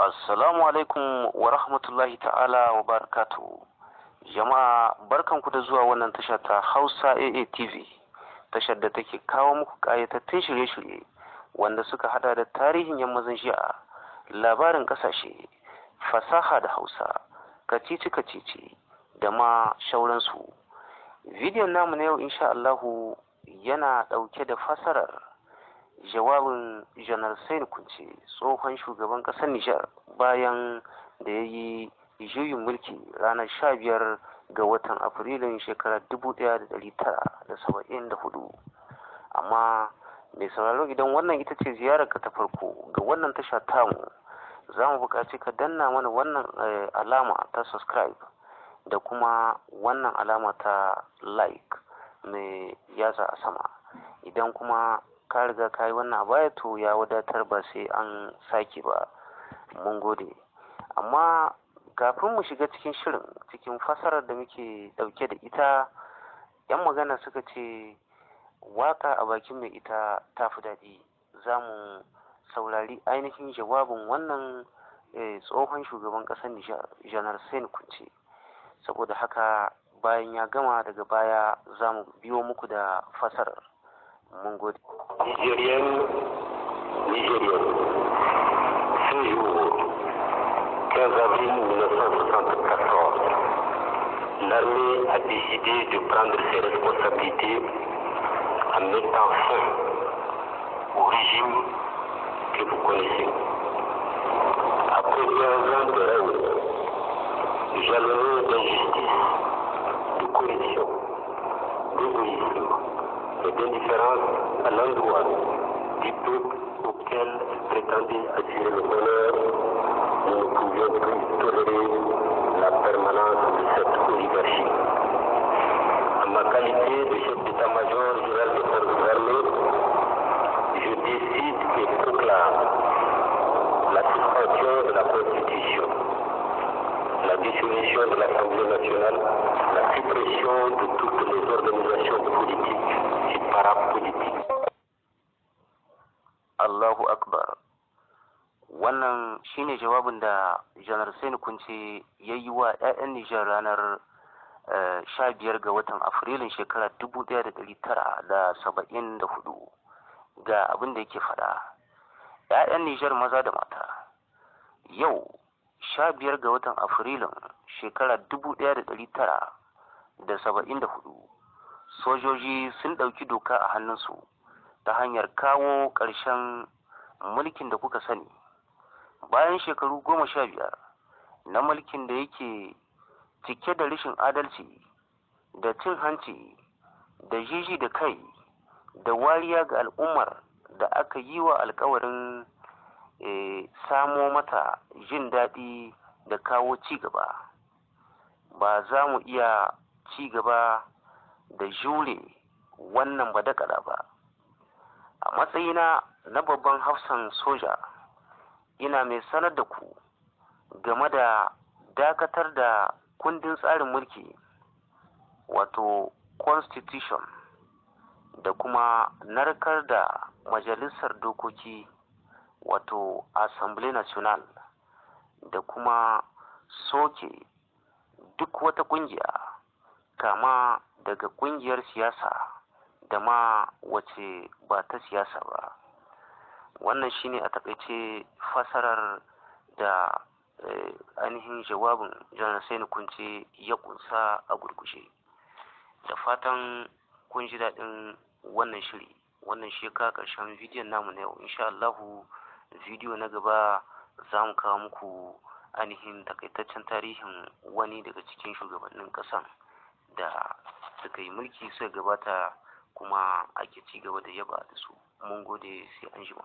Assalamu alaikum wa rahmatullahi ta'ala wa barakatuhu. Jama'a barkanku da zuwa wannan tasha ta Hausa AA TV, tashar da take kawo muku ƙayatattun shirye-shirye wanda suka hada da tarihin yammazin jiya, labarin ƙasashe, fasaha da Hausa, kacici-kacici da ma shauransu. Bidiyon namu na yau insha Allahu yana ɗauke da fasarar jawabin Janar Sani Kunce, tsohon shugaban ƙasar Nijar, bayan da ya yi juyin mulki ranar 15 ga watan Afrilun shekarar 1974. Amma mai sauraro, idan wannan ita ce ziyararka ta farko ga wannan tasha tamu, za mu buƙaci ka danna mana wannan alama ta subscribe da kuma wannan alama ta like mai yatsa a sama. Idan kuma ka riga ka yi wannan a baya, to ya wadatar, ba sai an sake ba. Mun gode. Amma kafin mu shiga cikin shirin, cikin fasarar da muke dauke da ita, yan magana suka ce waka a bakin mai ita ta fi daɗi. Za mu saurari ainihin jawabin wannan tsohon shugaban ƙasar Nijar, Janar Sani Kunce. Saboda haka bayan ya gama, daga baya za mu biyo muku da fasarar. Mun gode. Nigérienne, ce jour, 15 avril 1974, l'armée a décidé de prendre ses responsabilités en mettant fin au régime que vous connaissez. Après 15 ans de règne, jalonné d'injustice, de corruption, d'égoïsme et d'indifférence à l'endroit du peuple auquel prétendait assurer le bonheur, nous ne pouvions plus tolérer la permanence de cette oligarchie. En ma qualité de chef d'état-major général des forces armées, je décide et proclame la suspension de la Constitution, la dissolution de l'Assemblée nationale, la suppression de toutes les organisations politiques et parapolitiques. Allahu Akbar. Wannan shine jawabin da Janar Sani Kunce ya yi wa 'ya'yan Nijar ranar 15 ga watan Afrilun shekarar 1974. Ga abin da yake faɗa. 'Ya'yan Nijar maza da mata, yau 15 ga watan Afrilun shekarar 1974, sojoji sun ɗauki doka a hannunsu ta hanyar kawo ƙarshen mulkin da kuka sani. Bayan shekaru 15 na mulkin da yake cike da rashin adalci da cin hanci da jiji da kai da wariya ga al'ummar da aka yi wa alkawarin samo mata jin daɗi da kawo ci gaba, ba za mu iya ci gaba da jure wannan badakala ba. A matsayina na babban hafsan soja, ina mai sanar da ku game da dakatar da kundin tsarin mulki, wato constitution, da kuma narkar da majalisar dokoki, wato Assemblée Nationale, da kuma soke duk wata kungiya, kama daga kungiyar siyasa da ma wace ba ta siyasa ba. Wannan shine a takaice fasarar da ainihin jawabin Janar Sani Kunce ya kunsa a gurgushe. Da fatan kun ji daɗin wannan shiri. Wannan shi ka ƙarshen bidiyon namu na yau. Insha Allahu bidiyo na gaba za mu kawo muku ainihin takaitaccen tarihin wani daga cikin shugabannin ƙasan da suka yi mulki suka gabata, kuma ake ci gaba da yaba da su. Mun gode, sai an jima.